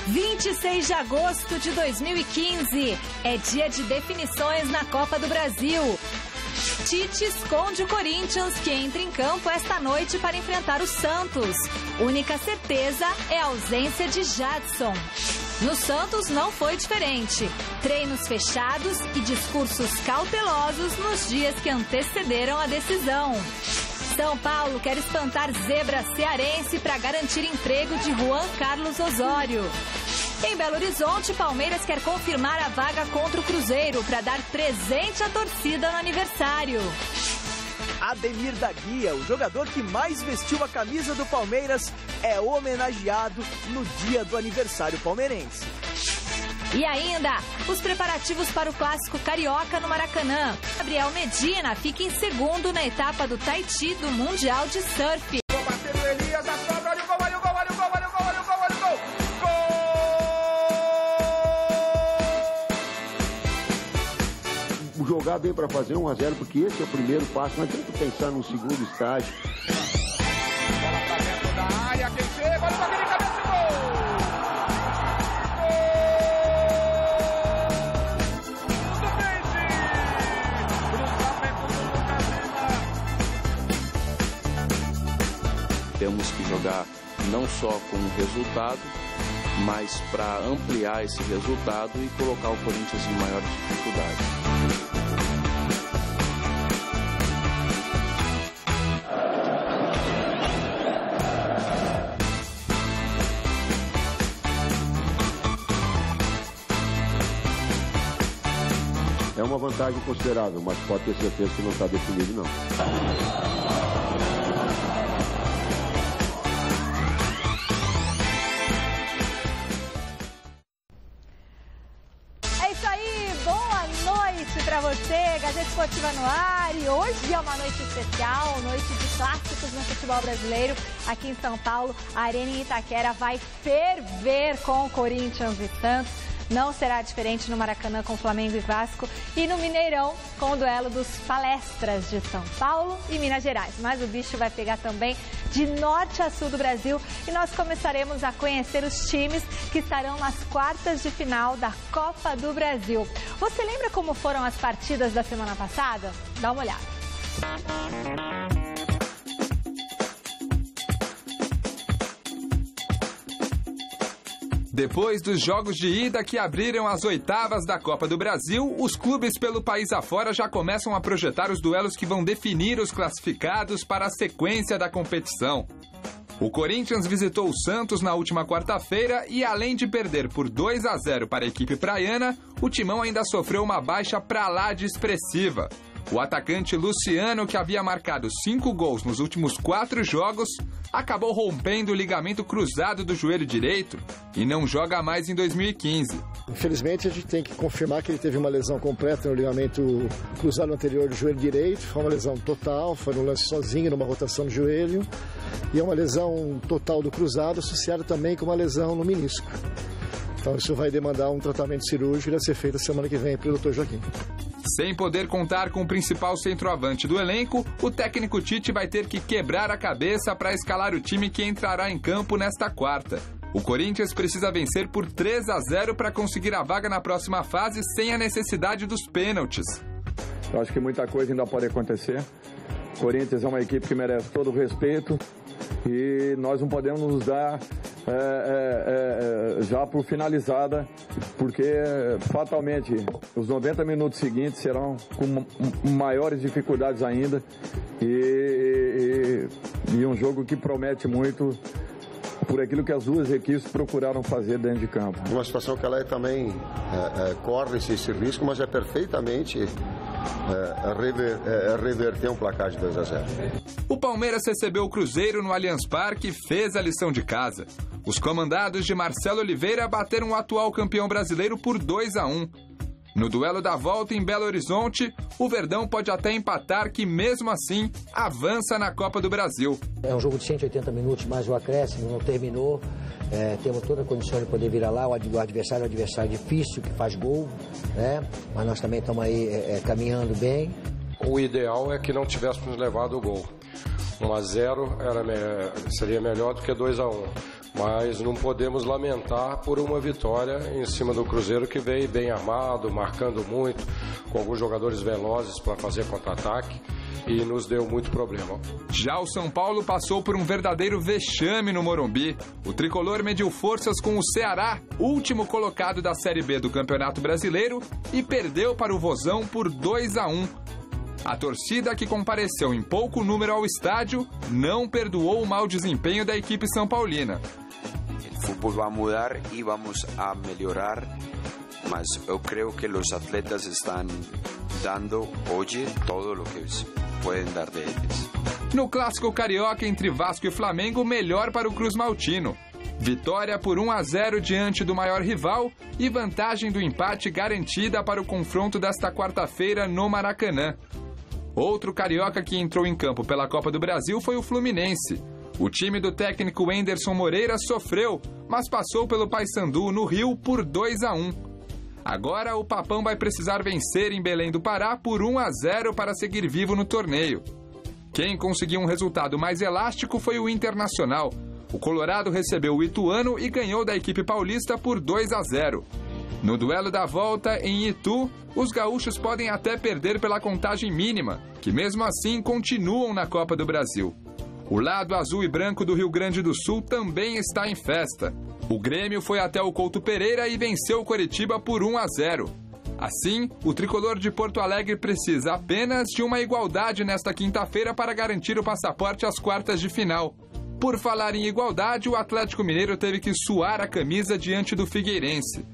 26 de agosto de 2015 é dia de definições na Copa do Brasil. Tite esconde o Corinthians, que entra em campo esta noite para enfrentar o Santos. Única certeza é a ausência de Jadson. No Santos não foi diferente. Treinos fechados e discursos cautelosos nos dias que antecederam a decisão. São Paulo quer espantar zebra cearense para garantir emprego de Juan Carlos Osório. Em Belo Horizonte, Palmeiras quer confirmar a vaga contra o Cruzeiro para dar presente à torcida no aniversário. Ademir da Guia, o jogador que mais vestiu a camisa do Palmeiras, é homenageado no dia do aniversário palmeirense. E ainda, os preparativos para o clássico carioca no Maracanã. Gabriel Medina fica em segundo na etapa do Tahiti do Mundial de Surf. Jogar bem para fazer 1-0, porque esse é o primeiro passo. Não adianta pensar no segundo estágio. Bola pra dentro da área, quem chega, olha o toque de cabeça e gol! Do Peixe! Cruzamento do Lucas Lima. Temos que jogar não só com o resultado, mas para ampliar esse resultado e colocar o Corinthians em maior dificuldade. É uma vantagem considerável, mas pode ter certeza que não está definido, não. É isso aí, boa noite para você, Gazeta Esportiva no ar. E hoje é uma noite especial, noite de clássicos no futebol brasileiro. Aqui em São Paulo, a Arena em Itaquera vai ferver com Corinthians e Santos. Não será diferente no Maracanã com Flamengo e Vasco e no Mineirão com o duelo dos Palestras de São Paulo e Minas Gerais. Mas o bicho vai pegar também de norte a sul do Brasil e nós começaremos a conhecer os times que estarão nas quartas de final da Copa do Brasil. Você lembra como foram as partidas da semana passada? Dá uma olhada. Depois dos jogos de ida que abriram as oitavas da Copa do Brasil, os clubes pelo país afora já começam a projetar os duelos que vão definir os classificados para a sequência da competição. O Corinthians visitou o Santos na última quarta-feira e, além de perder por 2-0 para a equipe praiana, o timão ainda sofreu uma baixa pra lá de expressiva. O atacante Luciano, que havia marcado 5 gols nos últimos 4 jogos, acabou rompendo o ligamento cruzado do joelho direito e não joga mais em 2015. Infelizmente, a gente tem que confirmar que ele teve uma lesão completa no ligamento cruzado anterior do joelho direito. Foi uma lesão total, foi no lance sozinho, numa rotação do joelho. E é uma lesão total do cruzado, associada também com uma lesão no menisco. Então isso vai demandar um tratamento cirúrgico que deve ser feito a semana que vem pelo Dr. Joaquim. Sem poder contar com o principal centroavante do elenco, o técnico Tite vai ter que quebrar a cabeça para escalar o time que entrará em campo nesta quarta. O Corinthians precisa vencer por 3-0 para conseguir a vaga na próxima fase sem a necessidade dos pênaltis. Eu acho que muita coisa ainda pode acontecer. O Corinthians é uma equipe que merece todo o respeito e nós não podemos nos dar já por finalizada, porque fatalmente os 90 minutos seguintes serão com maiores dificuldades ainda e um jogo que promete muito por aquilo que as duas equipes procuraram fazer dentro de campo. Uma situação que ela também corre esse risco, mas é perfeitamente reverter um placar de 2-0. O Palmeiras recebeu o Cruzeiro no Allianz Parque e fez a lição de casa. Os comandados de Marcelo Oliveira bateram o atual campeão brasileiro por 2-1. No duelo da volta em Belo Horizonte, o Verdão pode até empatar, que mesmo assim avança na Copa do Brasil. É um jogo de 180 minutos, mas o acréscimo não terminou. Temos toda a condição de poder virar lá. O adversário é um adversário difícil, que faz gol, né? Mas nós também estamos aí caminhando bem. O ideal é que não tivéssemos levado o gol. 1-0 seria melhor do que 2-1. Mas não podemos lamentar por uma vitória em cima do Cruzeiro, que veio bem armado, marcando muito, com alguns jogadores velozes para fazer contra-ataque, e nos deu muito problema. Já o São Paulo passou por um verdadeiro vexame no Morumbi. O tricolor mediu forças com o Ceará, último colocado da Série B do Campeonato Brasileiro, e perdeu para o Vozão por 2-1. A torcida, que compareceu em pouco número ao estádio, não perdoou o mau desempenho da equipe são paulina. O futebol vai mudar e vamos a melhorar, mas eu creio que os atletas estão dando hoje todo o que podem dar deles. No clássico carioca entre Vasco e Flamengo, melhor para o Cruz Maltino. Vitória por 1-0 diante do maior rival e vantagem do empate garantida para o confronto desta quarta-feira no Maracanã. Outro carioca que entrou em campo pela Copa do Brasil foi o Fluminense. O time do técnico Enderson Moreira sofreu, mas passou pelo Paysandu no Rio por 2-1. Agora o Papão vai precisar vencer em Belém do Pará por 1-0 para seguir vivo no torneio. Quem conseguiu um resultado mais elástico foi o Internacional. O Colorado recebeu o Ituano e ganhou da equipe paulista por 2-0. No duelo da volta em Itu, os gaúchos podem até perder pela contagem mínima, que mesmo assim continuam na Copa do Brasil. O lado azul e branco do Rio Grande do Sul também está em festa. O Grêmio foi até o Couto Pereira e venceu o Coritiba por 1-0. Assim, o tricolor de Porto Alegre precisa apenas de uma igualdade nesta quinta-feira para garantir o passaporte às quartas de final. Por falar em igualdade, o Atlético Mineiro teve que suar a camisa diante do Figueirense.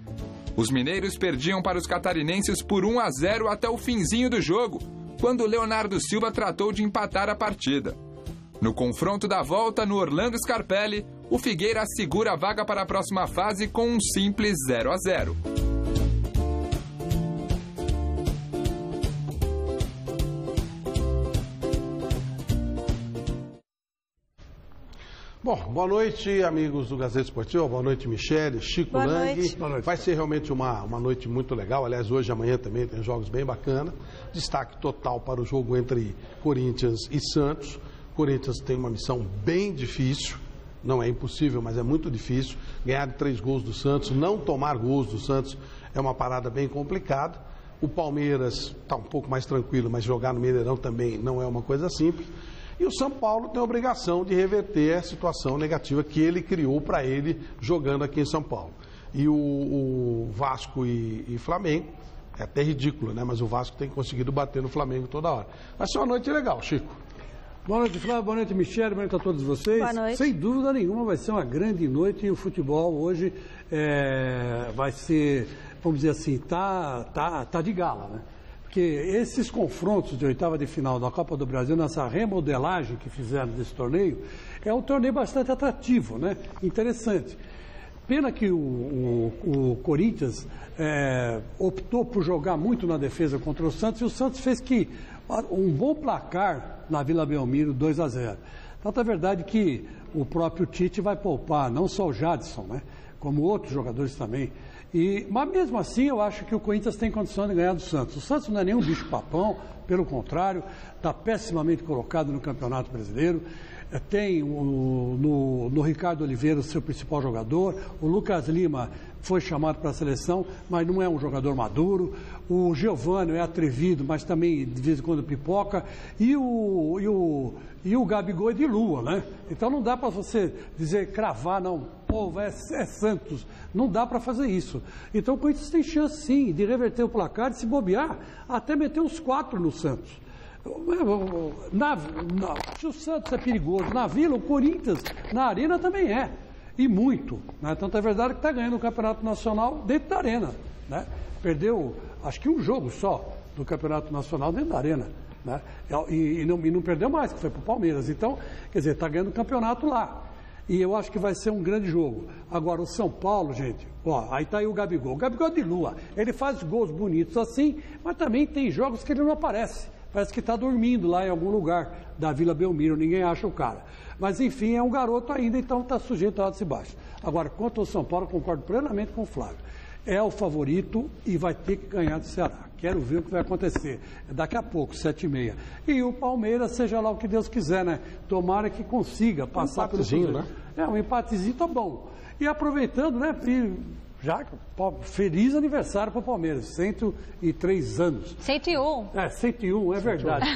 Os mineiros perdiam para os catarinenses por 1-0 até o finzinho do jogo, quando Leonardo Silva tratou de empatar a partida. No confronto da volta no Orlando Scarpelli, o Figueira segura a vaga para a próxima fase com um simples 0-0. Bom, boa noite, amigos do Gazeta Esportiva, boa noite, Michele, Chico Lang. Vai ser realmente uma noite muito legal, aliás, hoje e amanhã também tem jogos bem bacanas. Destaque total para o jogo entre Corinthians e Santos. Corinthians tem uma missão bem difícil, não é impossível, mas é muito difícil. Ganhar de 3 gols do Santos, não tomar gols do Santos é uma parada bem complicada. O Palmeiras está um pouco mais tranquilo, mas jogar no Mineirão também não é uma coisa simples. E o São Paulo tem a obrigação de reverter a situação negativa que ele criou para ele jogando aqui em São Paulo. E o Vasco e Flamengo, é até ridículo, né? Mas o Vasco tem conseguido bater no Flamengo toda hora. Vai ser uma noite legal, Chico. Boa noite, Flávio. Boa noite, Michele. Boa noite a todos vocês. Boa noite. Sem dúvida nenhuma, vai ser uma grande noite e o futebol hoje vai ser, vamos dizer assim, tá de gala, né? Porque esses confrontos de oitava de final da Copa do Brasil, nessa remodelagem que fizeram desse torneio, é um torneio bastante atrativo, né? Interessante. Pena que o Corinthians optou por jogar muito na defesa contra o Santos e o Santos fez um bom placar na Vila Belmiro, 2-0. Tanto é verdade que o próprio Tite vai poupar não só o Jadson, né? Como outros jogadores também. Mas mesmo assim eu acho que o Corinthians tem condição de ganhar do Santos. O Santos não é nenhum bicho-papão, pelo contrário, está pessimamente colocado no Campeonato Brasileiro. Tem no Ricardo Oliveira o seu principal jogador. O Lucas Lima foi chamado para a seleção, mas não é um jogador maduro. O Giovani é atrevido, mas também de vez em quando pipoca. E o Gabigol é de lua, né? Então não dá para você dizer, cravar, não, povo, é Santos. Não dá para fazer isso. Então o Corinthians tem chance, sim, de reverter o placar, de se bobear, até meter uns 4 no Santos. Se o Santos é perigoso na Vila, o Corinthians na Arena também é. E muito. Né? Tanto é verdade que está ganhando o Campeonato Nacional dentro da Arena. Né? Perdeu, acho que um jogo só do Campeonato Nacional dentro da Arena. Né? E não perdeu mais, que foi para o Palmeiras. Então, quer dizer, está ganhando o campeonato lá. E eu acho que vai ser um grande jogo. Agora, o São Paulo, gente, aí está aí o Gabigol. O Gabigol é de lua. Ele faz gols bonitos assim, mas também tem jogos que ele não aparece. Parece que está dormindo lá em algum lugar da Vila Belmiro, ninguém acha o cara. Mas, enfim, é um garoto ainda, então está sujeito a altos e baixos. Agora, quanto ao São Paulo, concordo plenamente com o Flávio. é o favorito e vai ter que ganhar do Ceará. Quero ver o que vai acontecer. Daqui a pouco, 7h30. E o Palmeiras, seja lá o que Deus quiser, né? Tomara que consiga passar pelo Cruzeiro. Né? Um empatezinho tá bom. E aproveitando, né, já feliz aniversário para o Palmeiras, 103 anos. 101. 101, é verdade.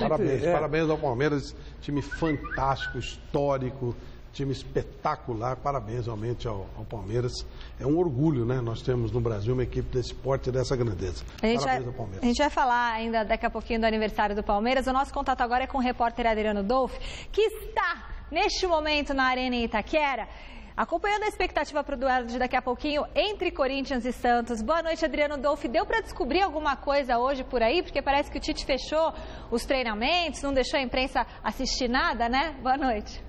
Parabéns ao Palmeiras, time fantástico, histórico, time espetacular. Parabéns realmente ao Palmeiras. É um orgulho, né? Nós temos no Brasil uma equipe desse porte e dessa grandeza. Parabéns ao Palmeiras. A gente vai falar ainda daqui a pouquinho do aniversário do Palmeiras. O nosso contato agora é com o repórter Adriano Dolfi, que está neste momento na Arena em Itaquera, acompanhando a expectativa para o duelo de daqui a pouquinho entre Corinthians e Santos. Boa noite, Adriano Dolfi. Deu para descobrir alguma coisa hoje por aí? Porque parece que o Tite fechou os treinamentos, não deixou a imprensa assistir nada, né? Boa noite.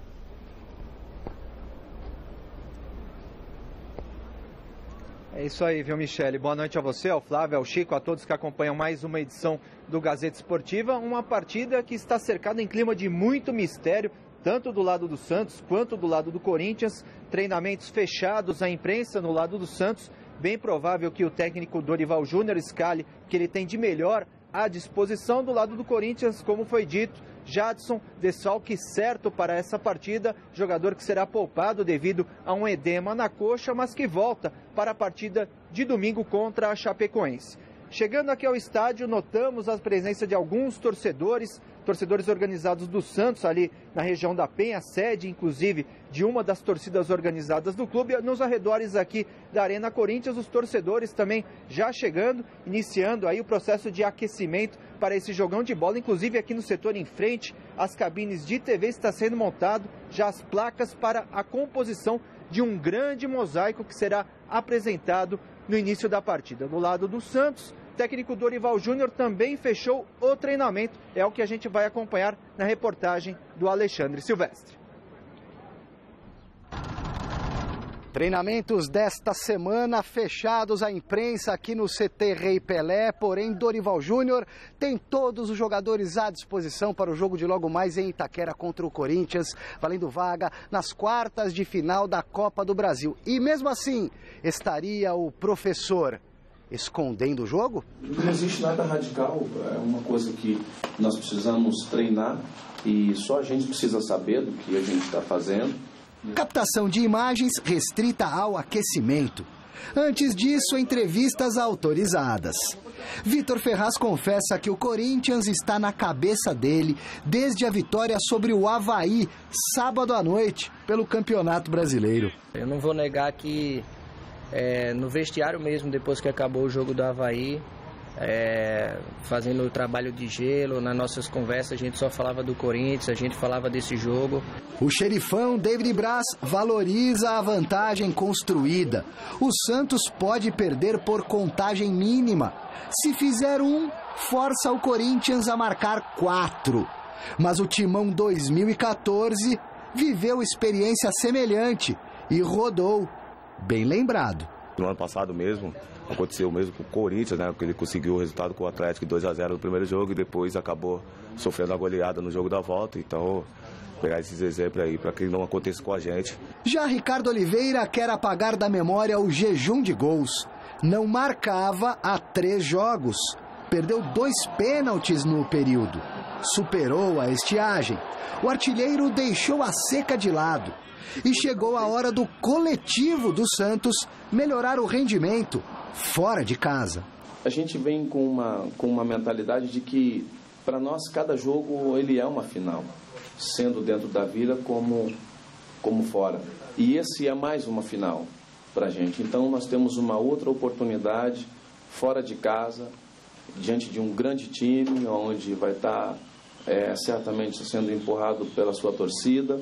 É isso aí, viu, Michele? Boa noite a você, ao Flávio, ao Chico, a todos que acompanham mais uma edição do Gazeta Esportiva. Uma partida que está cercada em clima de muito mistério, tanto do lado do Santos quanto do lado do Corinthians. Treinamentos fechados à imprensa no lado do Santos. Bem provável que o técnico Dorival Júnior escale que ele tem de melhor à disposição. Do lado do Corinthians, como foi dito, Jadson, desfalque certo para essa partida, jogador que será poupado devido a um edema na coxa, mas que volta para a partida de domingo contra a Chapecoense. Chegando aqui ao estádio, notamos a presença de alguns torcedores organizados do Santos ali na região da Penha, sede inclusive de uma das torcidas organizadas do clube. Nos arredores aqui da Arena Corinthians, os torcedores também já chegando, iniciando aí o processo de aquecimento para esse jogão de bola. Inclusive aqui no setor em frente, as cabines de TV está sendo montado já as placas para a composição de um grande mosaico que será apresentado no início da partida. No lado do Santos, o técnico Dorival Júnior também fechou o treinamento. É o que a gente vai acompanhar na reportagem do Alexandre Silvestre. Treinamentos desta semana fechados à imprensa aqui no CT Rei Pelé, porém Dorival Júnior tem todos os jogadores à disposição para o jogo de logo mais em Itaquera contra o Corinthians, valendo vaga nas quartas de final da Copa do Brasil. E mesmo assim, estaria o professor escondendo o jogo? Não existe nada radical, é uma coisa que nós precisamos treinar e só a gente precisa saber do que a gente está fazendo. Captação de imagens restrita ao aquecimento. Antes disso, entrevistas autorizadas. Vitor Ferraz confessa que o Corinthians está na cabeça dele desde a vitória sobre o Avaí, sábado à noite, pelo Campeonato Brasileiro. Eu não vou negar que no vestiário mesmo, depois que acabou o jogo do Avaí, fazendo o trabalho de gelo, nas nossas conversas a gente só falava do Corinthians, a gente falava desse jogo. O xerifão David Braz valoriza a vantagem construída. O Santos pode perder por contagem mínima. Se fizer 1, força o Corinthians a marcar 4. Mas o Timão 2014 viveu experiência semelhante e rodou. Bem lembrado. No ano passado mesmo, aconteceu mesmo com o Corinthians, né? Porque ele conseguiu o resultado com o Atlético 2-0 no primeiro jogo e depois acabou sofrendo a goleada no jogo da volta. Então, pegar esses exemplos aí para que não aconteça com a gente. Já Ricardo Oliveira quer apagar da memória o jejum de gols. Não marcava há 3 jogos. Perdeu 2 pênaltis no período. Superou a estiagem. O artilheiro deixou a seca de lado. E chegou a hora do coletivo do Santos melhorar o rendimento fora de casa. A gente vem com uma mentalidade de que, para nós, cada jogo ele é uma final, sendo dentro da Vila como fora. E esse é mais uma final para a gente. Então, nós temos uma outra oportunidade fora de casa, diante de um grande time, onde vai estar certamente sendo empurrado pela sua torcida.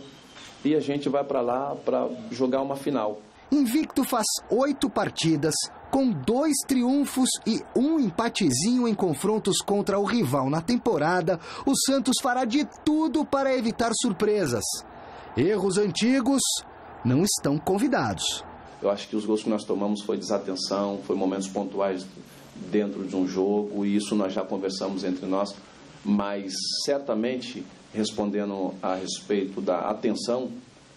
E a gente vai para lá para jogar uma final. Invicto faz 8 partidas, com 2 triunfos e 1 empatezinho em confrontos contra o rival na temporada. O Santos fará de tudo para evitar surpresas. Erros antigos não estão convidados. Eu acho que os gols que nós tomamos foi desatenção, foi momentos pontuais dentro de um jogo, e isso nós já conversamos entre nós, mas certamente, respondendo a respeito da atenção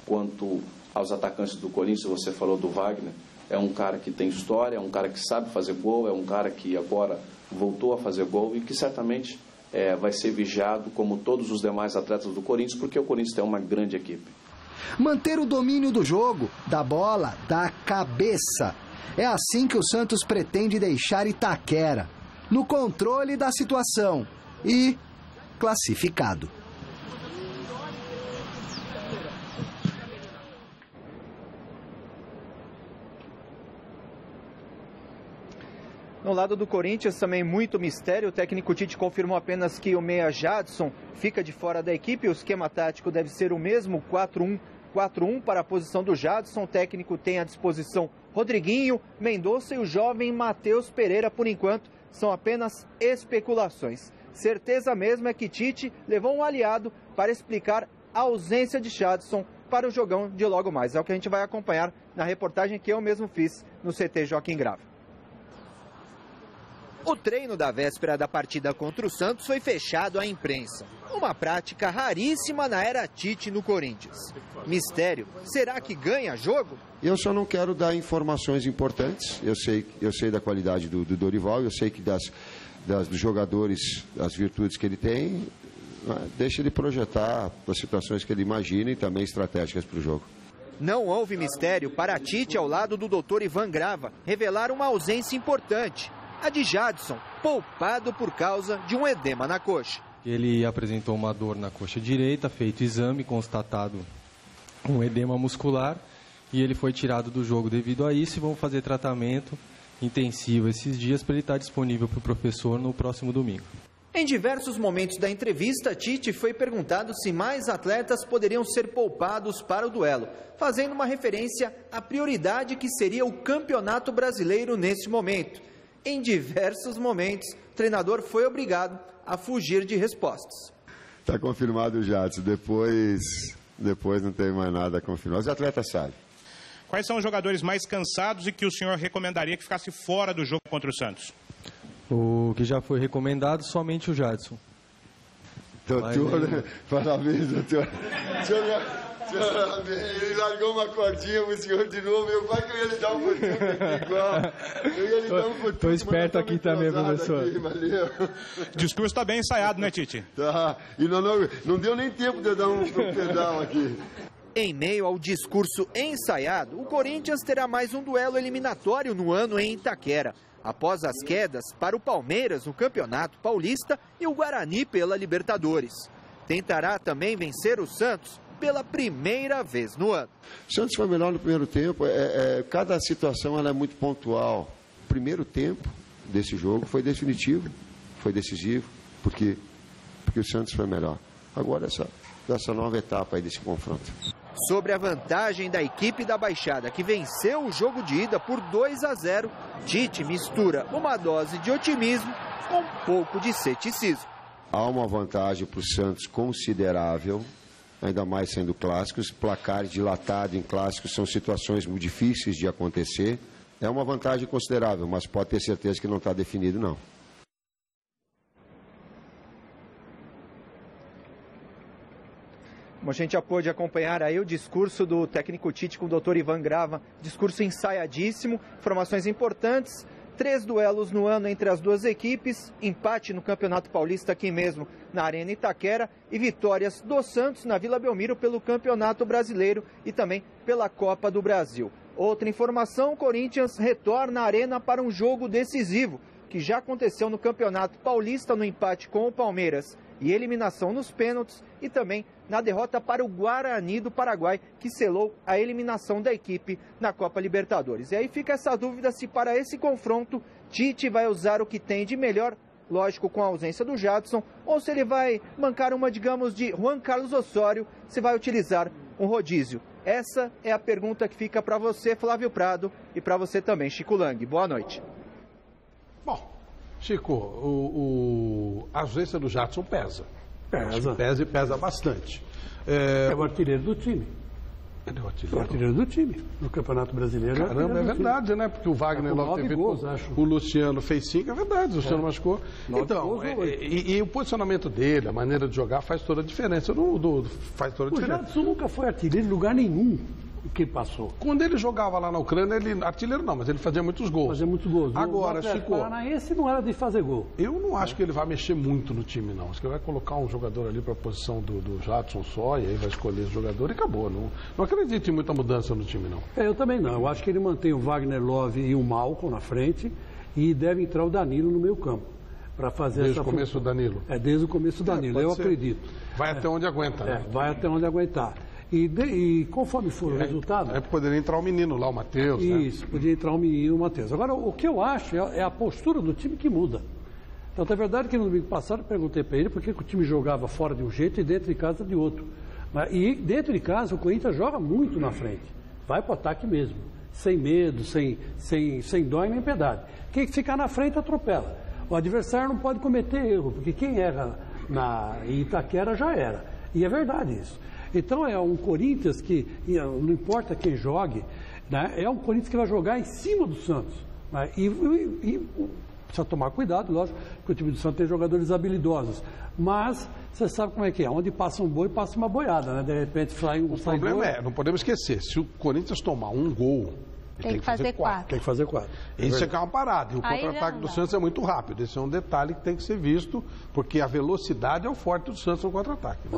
quanto aos atacantes do Corinthians. Você falou do Wagner, é um cara que tem história, é um cara que sabe fazer gol, é um cara que agora voltou a fazer gol e que certamente vai ser vigiado como todos os demais atletas do Corinthians, porque o Corinthians tem uma grande equipe. Manter o domínio do jogo, da bola, da cabeça. É assim que o Santos pretende deixar Itaquera, no controle da situação e classificado. No lado do Corinthians, também muito mistério. O técnico Tite confirmou apenas que o meia Jadson fica de fora da equipe. O esquema tático deve ser o mesmo, 4-1-4-1 para a posição do Jadson. O técnico tem à disposição Rodriguinho, Mendonça e o jovem Matheus Pereira. Por enquanto, são apenas especulações. Certeza mesmo é que Tite levou um aliado para explicar a ausência de Jadson para o jogão de logo mais. É o que a gente vai acompanhar na reportagem que eu mesmo fiz no CT Joaquim Grava. O treino da véspera da partida contra o Santos foi fechado à imprensa. Uma prática raríssima na era Tite no Corinthians. Mistério, será que ganha jogo? Eu só não quero dar informações importantes. Eu sei da qualidade do Dorival, eu sei que dos jogadores, as virtudes que ele tem. Deixa ele projetar as situações que ele imagina e também estratégicas para o jogo. Não houve mistério para Tite, ao lado do Dr. Ivan Grava, revelar uma ausência importante. A de Jadson, poupado por causa de um edema na coxa. Ele apresentou uma dor na coxa direita, feito exame, constatado um edema muscular e ele foi tirado do jogo devido a isso e vão fazer tratamento intensivo esses dias para ele estar disponível para o professor no próximo domingo. Em diversos momentos da entrevista, Tite foi perguntado se mais atletas poderiam ser poupados para o duelo, fazendo uma referência à prioridade que seria o Campeonato Brasileiro neste momento. Em diversos momentos, o treinador foi obrigado a fugir de respostas. Está confirmado o Jadson, depois não tem mais nada a confirmar. Os atletas sabem. Quais são os jogadores mais cansados e que o senhor recomendaria que ficasse fora do jogo contra o Santos? O que já foi recomendado, somente o Jadson. Doutor, parabéns, doutor. Ele largou uma cordinha pro senhor de novo. Eu quase que eu ia lhe dar um cutuco aqui igual. Eu ia lhe dar um cutuco. Estou esperto aqui também, professor. Aqui, valeu. O discurso está bem ensaiado, né, Tite? Tá. E não deu nem tempo de eu dar um pedal aqui. Em meio ao discurso ensaiado, o Corinthians terá mais um duelo eliminatório no ano em Itaquera. Após as quedas para o Palmeiras no Campeonato Paulista e o Guarani pela Libertadores. Tentará também vencer o Santos pela primeira vez no ano. O Santos foi melhor no primeiro tempo. Cada situação ela é muito pontual. O primeiro tempo desse jogo foi definitivo, foi decisivo, porque o Santos foi melhor. Agora essa nova etapa aí desse confronto. Sobre a vantagem da equipe da Baixada, que venceu o jogo de ida por 2-0, Tite mistura uma dose de otimismo com um pouco de ceticismo. Há uma vantagem para o Santos considerável, ainda mais sendo clássicos. Placar dilatado em clássicos são situações muito difíceis de acontecer. É uma vantagem considerável, mas pode ter certeza que não está definido, não. Como a gente já pôde acompanhar aí o discurso do técnico Tite com o Dr. Ivan Grava, discurso ensaiadíssimo, informações importantes, 3 duelos no ano entre as duas equipes, empate no Campeonato Paulista aqui mesmo na Arena Itaquera e vitórias do Santos na Vila Belmiro pelo Campeonato Brasileiro e também pela Copa do Brasil. Outra informação, o Corinthians retorna à Arena para um jogo decisivo, que já aconteceu no Campeonato Paulista no empate com o Palmeiras e eliminação nos pênaltis e também na derrota para o Guarani do Paraguai, que selou a eliminação da equipe na Copa Libertadores. E aí fica essa dúvida se para esse confronto Tite vai usar o que tem de melhor, lógico com a ausência do Jadson, ou se ele vai mancar uma, digamos, de Juan Carlos Osório, se vai utilizar um rodízio. Essa é a pergunta que fica para você, Flávio Prado, e para você também, Chico Lang. Boa noite. Bom, Chico, a ausência do Jadson pesa. Pesa e pesa bastante. É o artilheiro do time. Cadê o artilheiro? O artilheiro do time, no Campeonato Brasileiro. Caramba, é verdade, né? Porque o Wagner logo teve gols, acho. O Luciano fez 5, é verdade, o Luciano machucou. Então, e o posicionamento dele, a maneira de jogar faz toda a diferença. Faz toda a diferença. O Jadson nunca foi artilheiro em lugar nenhum. que passou. Quando ele jogava lá na Ucrânia, ele artilheiro não, mas ele fazia muitos gols. Fazia muitos gols. Agora, Chico, o Paranaense não era de fazer gol. Eu não acho que ele vai mexer muito no time, não. Acho que ele vai colocar um jogador ali para a posição do Jadson só, e aí vai escolher o jogador e acabou. Não acredito em muita mudança no time, não. Eu também não. Eu acho que ele mantém o Wagner Love e o Malcom na frente e deve entrar o Danilo no meio campo. Para fazer desde o começo do Danilo? Desde o começo do Danilo, eu acredito. Vai até onde aguenta, né? Vai até onde aguentar. E conforme for o resultado... poderia entrar o menino lá, o Matheus. Isso, podia entrar o menino, o Matheus. Agora, o que eu acho é a postura do time que muda. Então, é verdade que no domingo passado eu perguntei para ele por que o time jogava fora de um jeito e dentro de casa de outro. E dentro de casa o Corinthians joga muito na frente. Vai para o ataque mesmo. Sem medo, sem dó e nem piedade. Quem ficar na frente atropela. O adversário não pode cometer erro, porque quem erra em Itaquera já era. E é verdade isso. Então é um Corinthians que, não importa quem jogue, né, é um Corinthians que vai jogar em cima do Santos. Né, e precisa tomar cuidado, lógico, porque o time do Santos tem jogadores habilidosos. Mas você sabe como é que é. Onde passa um boi, passa uma boiada, né? De repente sai um... O problema não podemos esquecer, se o Corinthians tomar um gol... Tem que fazer 4. Tem que fazer 4. Isso é uma parada. E o contra-ataque do Santos é muito rápido. Esse é um detalhe que tem que ser visto, porque a velocidade é o forte do Santos no contra-ataque. Né?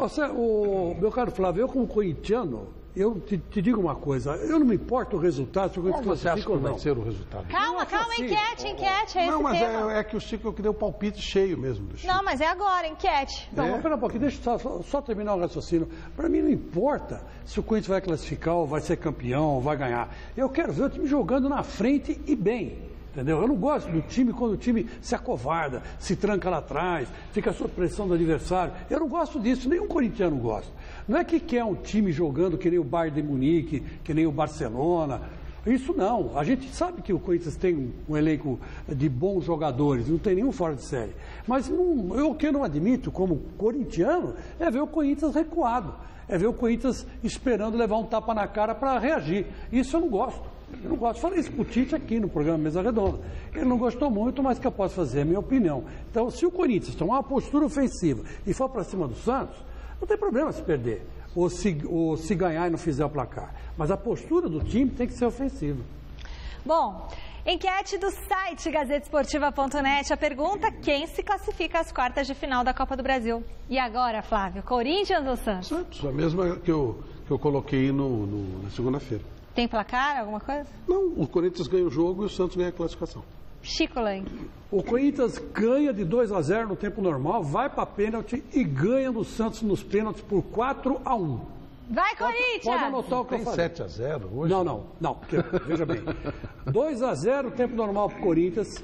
Meu caro Flávio, eu como corintiano, eu te digo uma coisa, eu não me importo o resultado, se o Corinthians classifica ou não. Vai ser o resultado? Calma, enquete, é não, esse mas tema. é que o Chico, eu queria o palpite cheio mesmo do Chico. Não, mas é agora, enquete. Não, mas pera um pouquinho, deixa eu só terminar o raciocínio. Para mim não importa se o Corinthians vai classificar ou vai ser campeão ou vai ganhar. Eu quero ver o time jogando na frente e bem. Entendeu? Eu não gosto do time quando o time se acovarda, se tranca lá atrás, fica sob pressão do adversário. Eu não gosto disso, nenhum corintiano gosta. Não é que quer um time jogando que nem o Bayern de Munique, que nem o Barcelona. Isso não. A gente sabe que o Corinthians tem um elenco de bons jogadores, não tem nenhum fora de série. Mas o que eu não admito como corintiano é ver o Corinthians recuado. É ver o Corinthians esperando levar um tapa na cara para reagir. Isso eu não gosto. Eu não gosto. Falei isso pro Tite aqui no programa Mesa Redonda. Ele não gostou muito, mas o que eu posso fazer é a minha opinião. Então, se o Corinthians tomar uma postura ofensiva e for para cima do Santos, não tem problema se perder. Ou se ganhar e não fizer o placar. Mas a postura do time tem que ser ofensiva. Bom, enquete do site gazetesportiva.net. A pergunta: quem se classifica às quartas de final da Copa do Brasil? E agora, Flávio, Corinthians ou Santos? Santos, a mesma que eu coloquei na segunda-feira. Tem placar, alguma coisa? Não, o Corinthians ganha o jogo e o Santos ganha a classificação. Chico Lang. O Corinthians ganha de 2-0 no tempo normal, vai para pênalti e ganha do Santos nos pênaltis por 4-1. Vai, Corinthians! Pode anotar o que eu falei. 7-0 hoje? Não, porque, veja bem. 2-0 tempo normal para o Corinthians,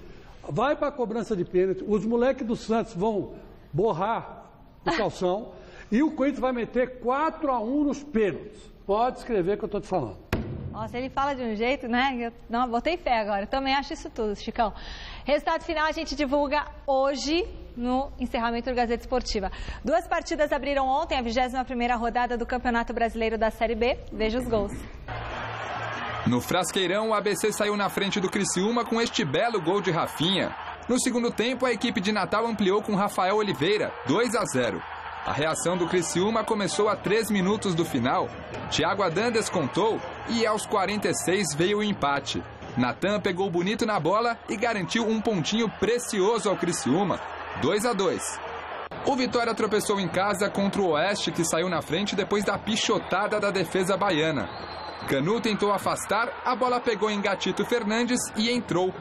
vai para a cobrança de pênalti, os moleques do Santos vão borrar o calção e o Corinthians vai meter 4-1 nos pênaltis. Pode escrever o que eu estou te falando. Nossa, ele fala de um jeito, né? Eu botei fé agora. Eu também acho isso tudo, Chicão. Resultado final a gente divulga hoje no encerramento do Gazeta Esportiva. 2 partidas abriram ontem a 21ª rodada do Campeonato Brasileiro da Série B. Veja os gols. No Frasqueirão, o ABC saiu na frente do Criciúma com este belo gol de Rafinha. No segundo tempo, a equipe de Natal ampliou com Rafael Oliveira, 2-0. A reação do Criciúma começou a 3 minutos do final. Thiago Adan descontou e aos 46 veio o empate. Natan pegou bonito na bola e garantiu um pontinho precioso ao Criciúma, 2-2. O Vitória tropeçou em casa contra o Oeste, que saiu na frente depois da pichotada da defesa baiana. Canu tentou afastar, a bola pegou em Gatito Fernandes e entrou.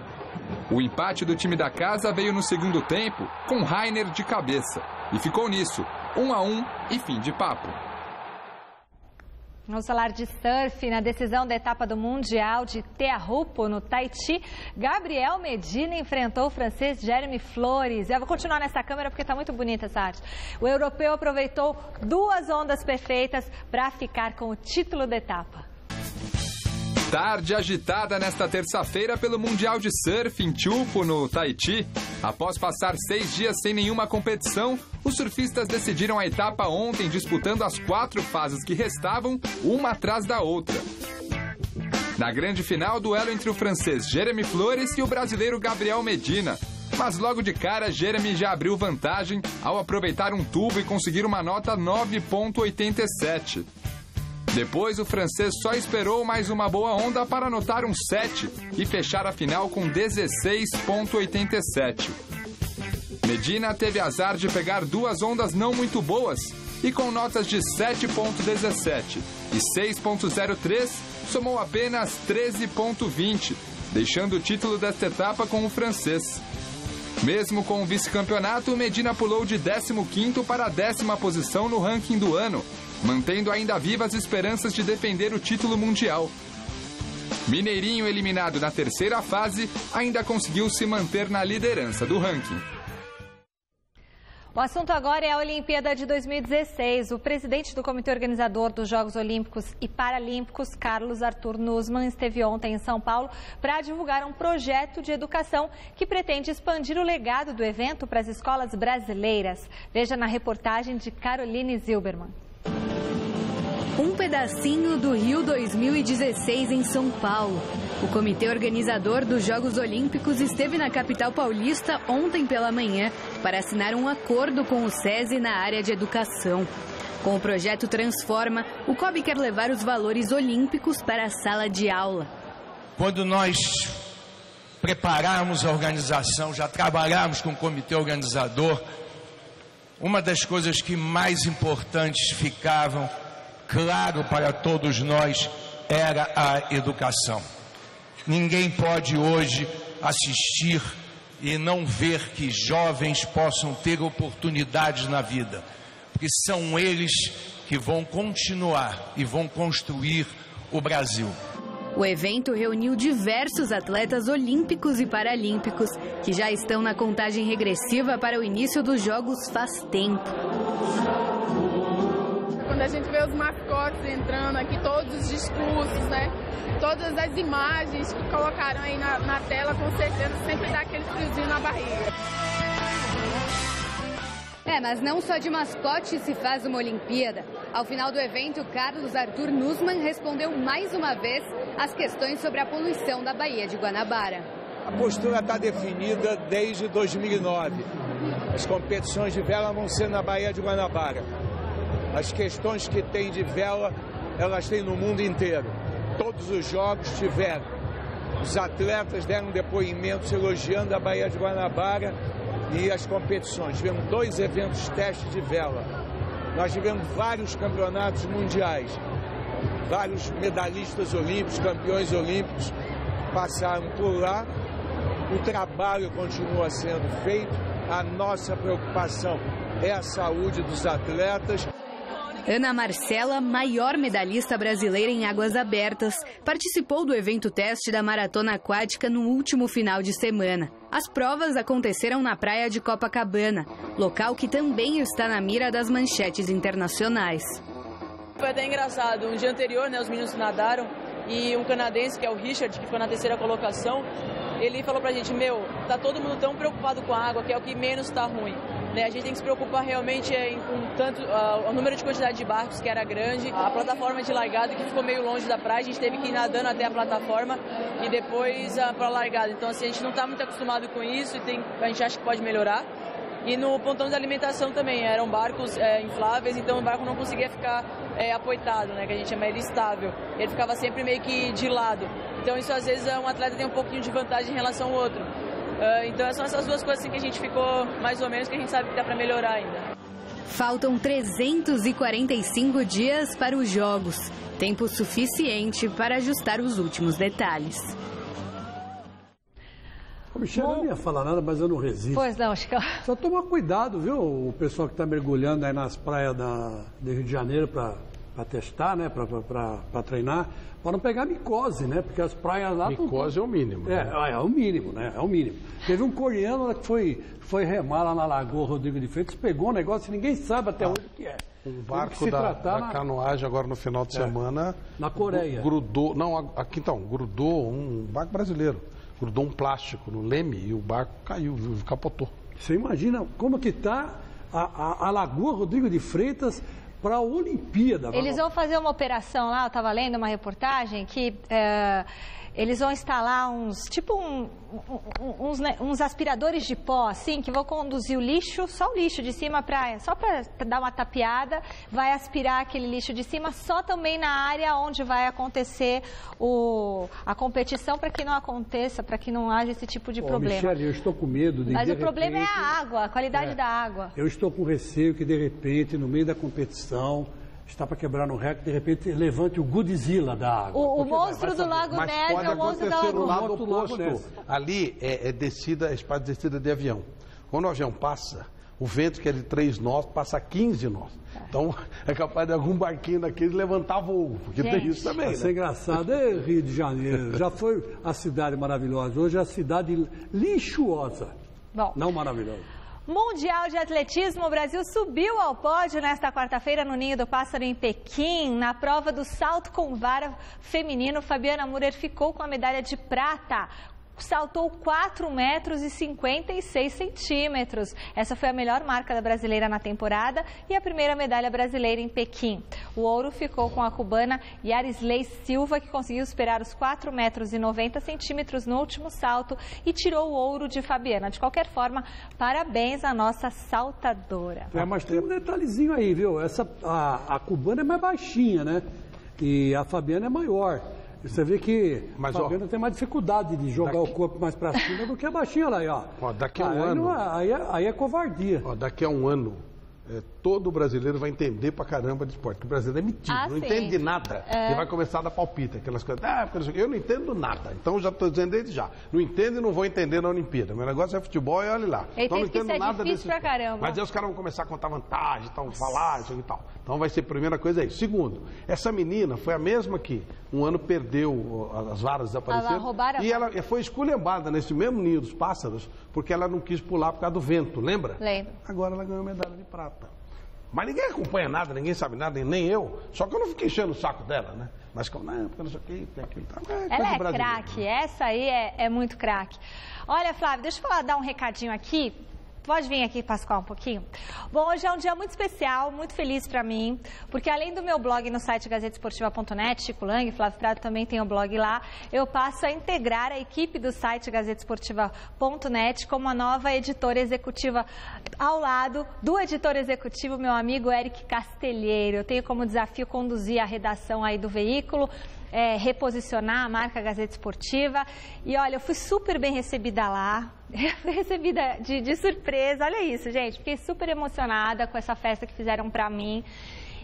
O empate do time da casa veio no segundo tempo, com Rainer de cabeça. E ficou nisso, 1-1 e fim de papo. Vamos falar de surf. Na decisão da etapa do Mundial de Teahupo, no Tahiti, Gabriel Medina enfrentou o francês Jérémy Flores. Eu vou continuar nessa câmera porque está muito bonita essa arte. O europeu aproveitou 2 ondas perfeitas para ficar com o título da etapa. Tarde agitada nesta terça-feira pelo Mundial de Surf em Teahupo, no Tahiti. Após passar 6 dias sem nenhuma competição, os surfistas decidiram a etapa ontem, disputando as 4 fases que restavam, uma atrás da outra. Na grande final, duelo entre o francês Jérémy Flores e o brasileiro Gabriel Medina. Mas logo de cara, Jérémy já abriu vantagem ao aproveitar um tubo e conseguir uma nota 9,87. Depois, o francês só esperou mais uma boa onda para anotar um 7 e fechar a final com 16,87. Medina teve azar de pegar duas ondas não muito boas e com notas de 7,17 e 6,03, somou apenas 13,20, deixando o título desta etapa com o francês. Mesmo com o vice-campeonato, Medina pulou de 15º para a 10ª posição no ranking do ano, mantendo ainda vivas esperanças de defender o título mundial. Mineirinho, eliminado na terceira fase, ainda conseguiu se manter na liderança do ranking. O assunto agora é a Olimpíada de 2016. O presidente do Comitê Organizador dos Jogos Olímpicos e Paralímpicos, Carlos Arthur Nussmann, esteve ontem em São Paulo para divulgar um projeto de educação que pretende expandir o legado do evento para as escolas brasileiras. Veja na reportagem de Caroline Zilberman. Um pedacinho do Rio 2016 em São Paulo. O comitê organizador dos Jogos Olímpicos esteve na capital paulista ontem pela manhã para assinar um acordo com o SESI na área de educação. Com o projeto Transforma, o COB quer levar os valores olímpicos para a sala de aula. Quando nós preparamos a organização, já trabalhamos com o comitê organizador, uma das coisas que mais importantes ficavam claro para todos nós era a educação. Ninguém pode hoje assistir e não ver que jovens possam ter oportunidades na vida, porque são eles que vão continuar e vão construir o Brasil. O evento reuniu diversos atletas olímpicos e paralímpicos que já estão na contagem regressiva para o início dos Jogos faz tempo. Quando a gente vê os mascotes entrando aqui, todos os discursos, né? Todas as imagens que colocaram aí na tela, com certeza sempre dá aquele friozinho na barriga. Mas não só de mascote se faz uma Olimpíada. Ao final do evento, Carlos Arthur Nussmann respondeu mais uma vez as questões sobre a poluição da Baía de Guanabara. A postura está definida desde 2009. As competições de vela vão ser na Baía de Guanabara. As questões que tem de vela, elas têm no mundo inteiro. Todos os jogos tiveram. Os atletas deram depoimentos elogiando a Baía de Guanabara e as competições. Tivemos 2 eventos teste de vela. Nós tivemos vários campeonatos mundiais. Vários medalhistas olímpicos, campeões olímpicos passaram por lá. O trabalho continua sendo feito. A nossa preocupação é a saúde dos atletas. Ana Marcela, maior medalhista brasileira em águas abertas, participou do evento teste da maratona aquática no último final de semana. As provas aconteceram na praia de Copacabana, local que também está na mira das manchetes internacionais. Foi até engraçado, no dia anterior, os meninos nadaram e um canadense, que é o Richard, que foi na 3ª colocação, ele falou pra gente, tá todo mundo tão preocupado com a água, que é o que menos tá ruim. A gente tem que se preocupar realmente com tanto o número de quantidade de barcos, que era grande, a plataforma de largada, que ficou meio longe da praia, a gente teve que ir nadando até a plataforma e depois para a largada. Então, assim, a gente não está muito acostumado com isso e a gente acha que pode melhorar. E no pontão de alimentação também, eram barcos infláveis, então o barco não conseguia ficar apoitado, que a gente chama ele estável. Ele ficava sempre meio que de lado. Então, isso às vezes um atleta tem um pouquinho de vantagem em relação ao outro. Então são essas duas coisas assim, que a gente ficou mais ou menos, que a gente sabe que dá para melhorar ainda. Faltam 345 dias para os Jogos. Tempo suficiente para ajustar os últimos detalhes. Michele, eu não ia falar nada, mas eu não resisto. Pois não, Chico. Só tomar cuidado, viu? O pessoal que está mergulhando aí nas praias do Rio de Janeiro para testar, para treinar, para não pegar micose, Porque as praias lá... Micose é o mínimo. É o mínimo, É o mínimo. Teve um coreano que foi remar lá na Lagoa Rodrigo de Freitas, pegou um negócio e ninguém sabe até onde que é. Um barco da canoagem agora no final de semana... Na Coreia. Grudou um barco brasileiro. Grudou um plástico no leme e o barco caiu, capotou. Você imagina como que está a Lagoa Rodrigo de Freitas para a Olimpíada. Eles vão fazer uma operação lá, eu estava lendo uma reportagem, que eles vão instalar uns aspiradores de pó, assim, que vão conduzir o lixo, só o lixo de cima, só para dar uma tapeada, vai aspirar aquele lixo de cima, só também na área onde vai acontecer a competição, para que não aconteça, para que não haja esse tipo de problema. Michele, eu estou com medo de... Mas o problema é a água, a qualidade da água. Eu estou com receio que, de repente, no meio da competição, está para quebrar no recorde, de repente levante o Godzilla da água. O monstro do Lago Ness é o monstro da Lago Lagoa. Lado oposto. Ali é espaço de descida de avião. Quando o avião passa, o vento que é de 3 nós passa a 15 nós. Então é capaz de algum barquinho daquele levantar voo, porque tem isso também. Isso é engraçado. É Rio de Janeiro. Já foi a cidade maravilhosa. Hoje é a cidade lixuosa. Bom. Não maravilhosa. Mundial de Atletismo, o Brasil subiu ao pódio nesta quarta-feira no Ninho do Pássaro em Pequim. Na prova do salto com vara feminino, Fabiana Müller ficou com a medalha de prata. Saltou 4 metros e 56 centímetros. Essa foi a melhor marca da brasileira na temporada e a primeira medalha brasileira em Pequim. O ouro ficou com a cubana Yarisley Silva, que conseguiu superar os 4 metros e 90 centímetros no último salto e tirou o ouro de Fabiana. De qualquer forma, parabéns à nossa saltadora. Mas tem um detalhezinho aí, viu? A cubana é mais baixinha, né? E a Fabiana é maior. Você vê que a Fabiana tem mais dificuldade de jogar o corpo mais para cima do que a baixinha lá, ó. Daqui a um ano... Aí é covardia. Daqui a um ano, todo brasileiro vai entender pra caramba de esporte. Porque o brasileiro é metido, não entende nada. E vai começar a dar palpite, aquelas coisas. Eu não entendo nada. Então já estou dizendo desde já. Não entendo e não vou entender na Olimpíada. Meu negócio é futebol e olha lá. Então não entendo nada desse. Mas aí os caras vão começar a contar vantagem, então, falar isso e tal. Então vai ser a primeira coisa aí. Segundo, essa menina foi a mesma que um ano perdeu, as varas desapareceram. E ela foi esculhambada nesse mesmo ninho dos pássaros, porque ela não quis pular por causa do vento, lembra? Lembro. Agora ela ganhou medalha de prata. Mas ninguém acompanha nada, ninguém sabe nada, nem eu. Só que eu não fiquei enchendo o saco dela, né? Mas como, não, porque não sei o que, tem aquilo. Ela é craque, essa aí é muito craque. Olha, Flávio, deixa eu dar um recadinho aqui. Pode vir aqui, Pascoal, um pouquinho? Bom, hoje é um dia muito especial, muito feliz para mim, porque além do meu blog no site gazetesportiva.net, Chico Lang, Flávio Prado também tem o blog lá, eu passo a integrar a equipe do site gazetesportiva.net como a nova editora executiva ao lado do editor executivo, meu amigo Eric Castelheiro. Eu tenho como desafio conduzir a redação aí do veículo, reposicionar a marca Gazeta Esportiva. E olha, eu fui super bem recebida lá, fui recebida de surpresa, olha isso, gente, fiquei super emocionada com essa festa que fizeram pra mim.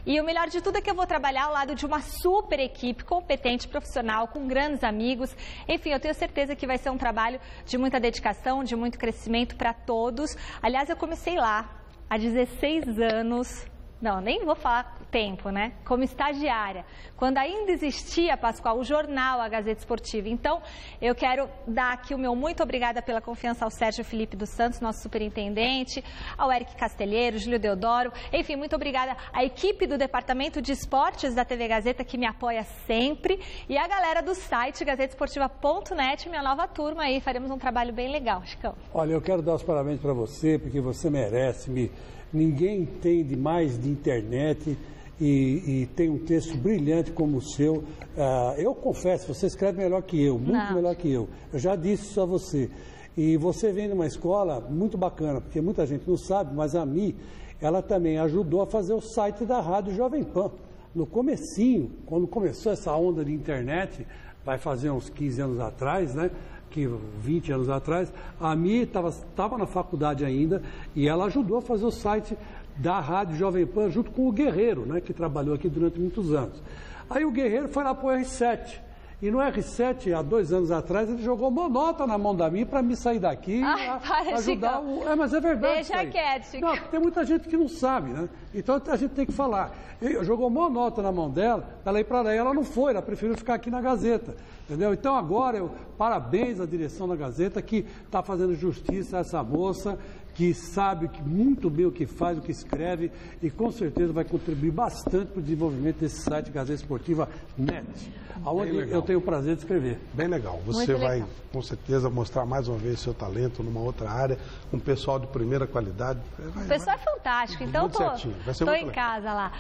E o melhor de tudo é que eu vou trabalhar ao lado de uma super equipe, competente, profissional, com grandes amigos. Enfim, eu tenho certeza que vai ser um trabalho de muita dedicação, de muito crescimento para todos. Aliás, eu comecei lá há 16 anos. Não, nem vou falar tempo, né? Como estagiária. Quando ainda existia, Pascoal, o jornal, a Gazeta Esportiva. Então, eu quero dar aqui o meu muito obrigada pela confiança ao Sérgio Felipe dos Santos, nosso superintendente, ao Eric Castelheiro, Júlio Deodoro. Enfim, muito obrigada à equipe do Departamento de Esportes da TV Gazeta, que me apoia sempre. E a galera do site gazetesportiva.net, minha nova turma aí. Faremos um trabalho bem legal, Chicão. Olha, eu quero dar os parabéns para você, porque você merece. Ninguém entende mais de internet e tem um texto brilhante como o seu. Eu confesso, você escreve melhor que eu, muito melhor que eu. Eu já disse isso a você. E você vem de uma escola muito bacana, porque muita gente não sabe, mas a Mi, ela também ajudou a fazer o site da Rádio Jovem Pan. No comecinho, quando começou essa onda de internet, vai fazer uns 15 anos atrás, né? Que 20 anos atrás, a Mi estava na faculdade ainda e ela ajudou a fazer o site da Rádio Jovem Pan junto com o Guerreiro, né, que trabalhou aqui durante muitos anos. Aí o Guerreiro foi lá para o R7. E no R7, há 2 anos atrás, ele jogou uma nota na mão da Mi para me sair daqui e ajudar o... Mas é verdade. Deixa quieto, Chico. Não, tem muita gente que não sabe, né? Então a gente tem que falar. Jogou uma nota na mão dela, ela ir para lá, ela não foi, ela preferiu ficar aqui na Gazeta. Entendeu? Então agora, parabéns à direção da Gazeta, que está fazendo justiça a essa moça, que sabe muito bem o que faz, o que escreve, e com certeza vai contribuir bastante para o desenvolvimento desse site Gazeta Esportiva Net, onde eu tenho o prazer de escrever. Bem legal. Você vai, com certeza, mostrar mais uma vez seu talento numa outra área, com pessoal de primeira qualidade. O pessoal é fantástico, então estou em casa lá.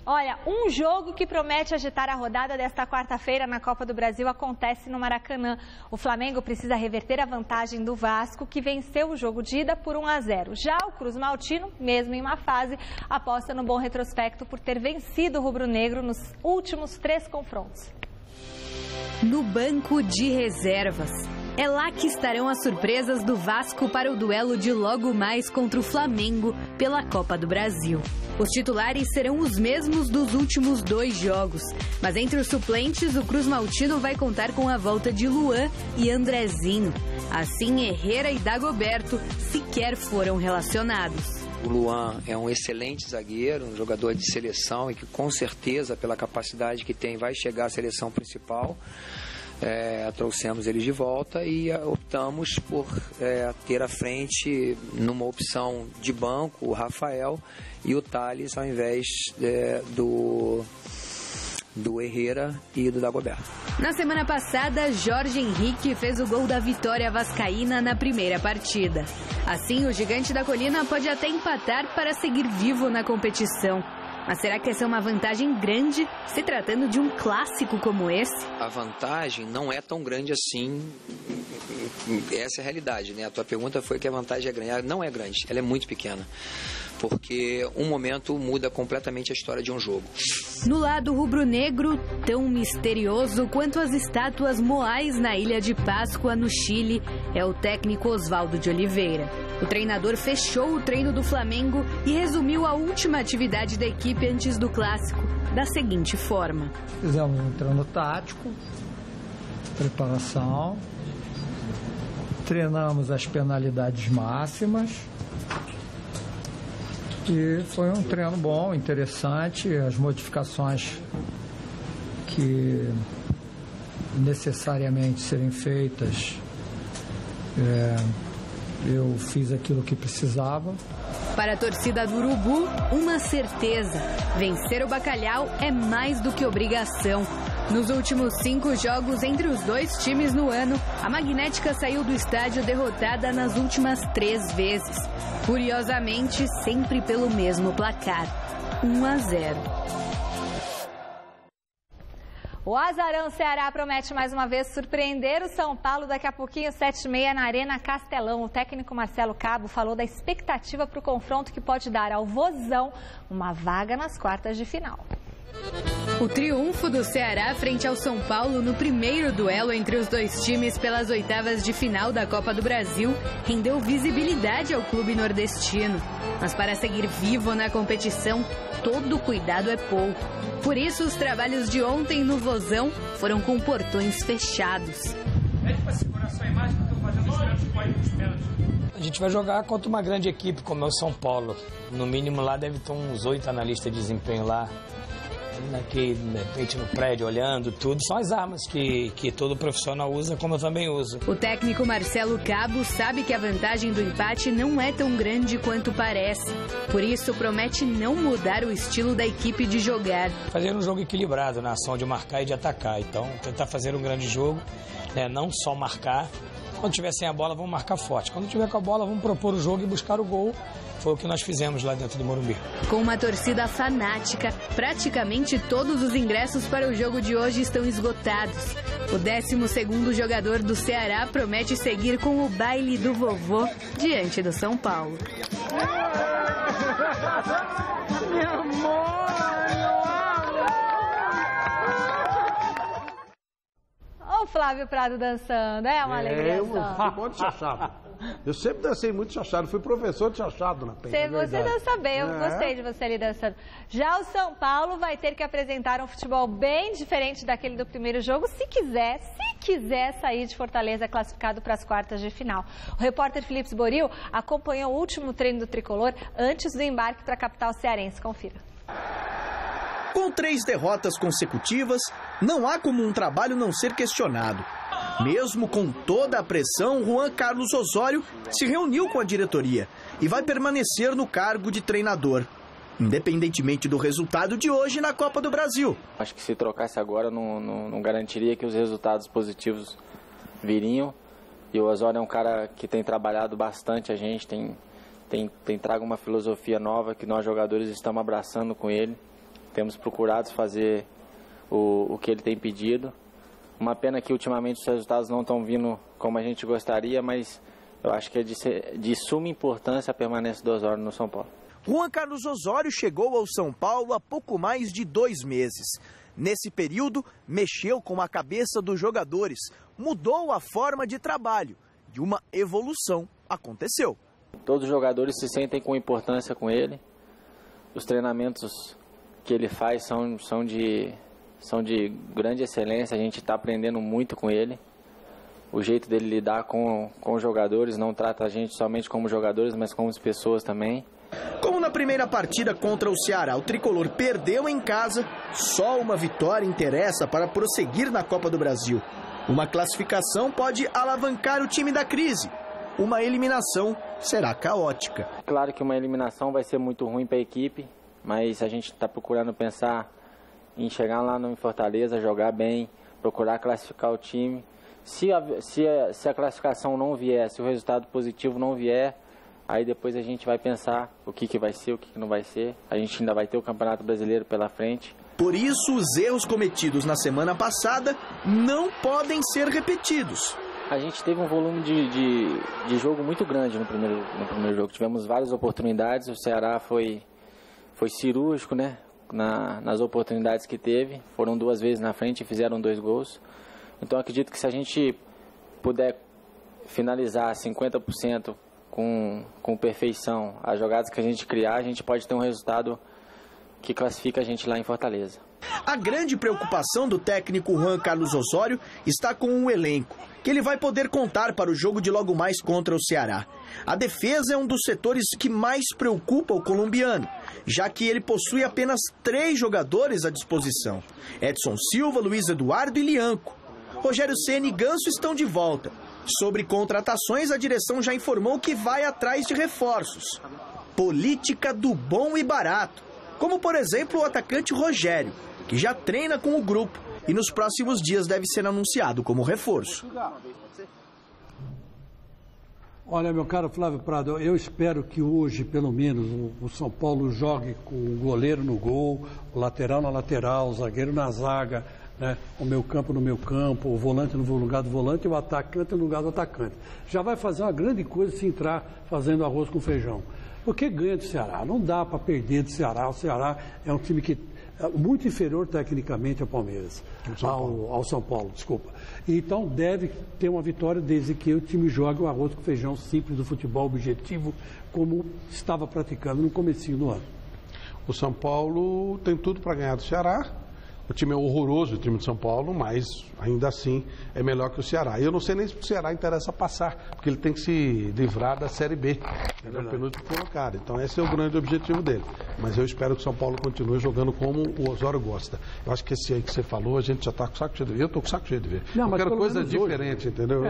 Olha, um jogo que promete agitar a rodada desta quarta-feira na Copa do Brasil acontece no Maracanã. O Flamengo precisa reverter a vantagem do Vasco, que venceu o jogo de ida por 1-0. Já o Cruz Maltino, mesmo em má fase, aposta no bom retrospecto por ter vencido o rubro-negro nos últimos 3 confrontos. No banco de reservas. É lá que estarão as surpresas do Vasco para o duelo de logo mais contra o Flamengo pela Copa do Brasil. Os titulares serão os mesmos dos últimos 2 jogos, mas entre os suplentes o Cruz Maltino vai contar com a volta de Luan e Andrezinho. Assim, Herrera e Dagoberto sequer foram relacionados. O Luan é um excelente zagueiro, um jogador de seleção e que com certeza, pela capacidade que tem, vai chegar à seleção principal. Trouxemos ele de volta e optamos por ter à frente, numa opção de banco, o Rafael e o Thales, ao invés do Herrera e do Dagoberto. Na semana passada, Jorge Henrique fez o gol da vitória vascaína na primeira partida. Assim, o Gigante da Colina pode até empatar para seguir vivo na competição. Mas será que essa é uma vantagem grande, se tratando de um clássico como esse? A vantagem não é tão grande assim, essa é a realidade, né? A tua pergunta foi que a vantagem é grande. Ela não é grande, ela é muito pequena, porque um momento muda completamente a história de um jogo. No lado rubro-negro, tão misterioso quanto as estátuas moais na Ilha de Páscoa, no Chile, é o técnico Oswaldo de Oliveira. O treinador fechou o treino do Flamengo e resumiu a última atividade da equipe antes do clássico da seguinte forma: fizemos um treino tático, preparação, treinamos as penalidades máximas e foi um treino bom, interessante. As modificações que necessariamente serem feitas, eu fiz aquilo que precisava. Para a torcida do Urubu, uma certeza: vencer o Bacalhau é mais do que obrigação. Nos últimos 5 jogos entre os 2 times no ano, a Magnética saiu do estádio derrotada nas últimas 3 vezes. Curiosamente, sempre pelo mesmo placar: 1-0. O Azarão Ceará promete mais uma vez surpreender o São Paulo daqui a pouquinho, 7h30, na Arena Castelão. O técnico Marcelo Cabo falou da expectativa para o confronto que pode dar ao Vozão uma vaga nas quartas de final. O triunfo do Ceará frente ao São Paulo no primeiro duelo entre os 2 times pelas oitavas de final da Copa do Brasil rendeu visibilidade ao clube nordestino. Mas para seguir vivo na competição, todo cuidado é pouco. Por isso, os trabalhos de ontem no Vozão foram com portões fechados. A gente vai jogar contra uma grande equipe como é o São Paulo. No mínimo lá deve ter uns 8 analistas de desempenho lá. Aqui, de repente, no prédio, olhando tudo. São as armas que todo profissional usa, como eu também uso. O técnico Marcelo Cabo sabe que a vantagem do empate não é tão grande quanto parece. Por isso, promete não mudar o estilo da equipe de jogar. Fazer um jogo equilibrado na ação de marcar e de atacar. Então, tentar fazer um grande jogo, né? Não só marcar. Quando tiver sem a bola, vamos marcar forte. Quando tiver com a bola, vamos propor o jogo e buscar o gol. Foi o que nós fizemos lá dentro do Morumbi. Com uma torcida fanática, praticamente todos os ingressos para o jogo de hoje estão esgotados. O 12º jogador do Ceará promete seguir com o baile do vovô diante do São Paulo. Meu amor! Olha o Flávio Prado dançando, é uma alegria só. Eu bom de chachado. Eu sempre dancei muito chachado, fui professor de chachado na Penha. Você dança bem, eu gostei de você ali dançando. Já o São Paulo vai ter que apresentar um futebol bem diferente daquele do primeiro jogo, se quiser sair de Fortaleza classificado para as quartas de final. O repórter Felipe Boril acompanhou o último treino do Tricolor antes do embarque para a capital cearense. Confira. Com 3 derrotas consecutivas, não há como um trabalho não ser questionado. Mesmo com toda a pressão, Juan Carlos Osório se reuniu com a diretoria e vai permanecer no cargo de treinador, independentemente do resultado de hoje na Copa do Brasil. Acho que se trocasse agora não garantiria que os resultados positivos viriam. E o Osório é um cara que tem trabalhado bastante a gente, tem trago uma filosofia nova que nós jogadores estamos abraçando com ele. Temos procurado fazer o que ele tem pedido. Uma pena que ultimamente os resultados não estão vindo como a gente gostaria, mas eu acho que é de suma importância a permanência do Osório no São Paulo. Juan Carlos Osório chegou ao São Paulo há pouco mais de 2 meses. Nesse período, mexeu com a cabeça dos jogadores, mudou a forma de trabalho e uma evolução aconteceu. Todos os jogadores se sentem com importância com ele. Os treinamentos que ele faz são de grande excelência, a gente está aprendendo muito com ele. O jeito dele lidar com os jogadores, não trata a gente somente como jogadores, mas como as pessoas também. Como na primeira partida contra o Ceará, o tricolor perdeu em casa, só uma vitória interessa para prosseguir na Copa do Brasil. Uma classificação pode alavancar o time da crise. Uma eliminação será caótica. Claro que uma eliminação vai ser muito ruim para a equipe, mas a gente está procurando pensar em chegar lá no Fortaleza, jogar bem, procurar classificar o time. Se a classificação não vier, se o resultado positivo não vier, aí depois a gente vai pensar o que vai ser, o que não vai ser. A gente ainda vai ter o Campeonato Brasileiro pela frente. Por isso, os erros cometidos na semana passada não podem ser repetidos. A gente teve um volume de jogo muito grande no primeiro jogo. Tivemos várias oportunidades, o Ceará foi cirúrgico, né? Nas oportunidades que teve. Foram 2 vezes na frente e fizeram 2 gols. Então acredito que se a gente puder finalizar 50% com perfeição as jogadas que a gente criar, a gente pode ter um resultado que classifica a gente lá em Fortaleza. A grande preocupação do técnico Juan Carlos Osório está com o elenco, que ele vai poder contar para o jogo de logo mais contra o Ceará. A defesa é um dos setores que mais preocupa o colombiano, já que ele possui apenas 3 jogadores à disposição: Edson Silva, Luiz Eduardo e Lianco. Rogério Ceni e Ganso estão de volta. Sobre contratações, a direção já informou que vai atrás de reforços. Política do bom e barato, como por exemplo o atacante Rogério, que já treina com o grupo e nos próximos dias deve ser anunciado como reforço. Olha, meu caro Flávio Prado, eu espero que hoje, pelo menos, o São Paulo jogue com o goleiro no gol, o lateral na lateral, o zagueiro na zaga, né? O meio campo no meio campo, o volante no lugar do volante e o atacante no lugar do atacante. Já vai fazer uma grande coisa se entrar fazendo arroz com feijão. Porque ganha do Ceará, não dá para perder do Ceará. O Ceará é um time que é muito inferior tecnicamente ao Palmeiras, ao São Paulo, desculpa. Então deve ter uma vitória desde que o time jogue o arroz com feijão simples do futebol objetivo, como estava praticando no comecinho do ano. O São Paulo tem tudo para ganhar do Ceará. O time é horroroso, o time de São Paulo, mas ainda assim é melhor que o Ceará. E eu não sei nem se o Ceará interessa passar, porque ele tem que se livrar da Série B. Ele é o penúltimo colocado. Então esse é o grande objetivo dele. Mas eu espero que o São Paulo continue jogando como o Osório gosta. Eu acho que esse aí que você falou, a gente já está com o saco cheio de ver. Eu estou com o saco cheio de ver. Não, eu quero coisa diferente, hoje, entendeu?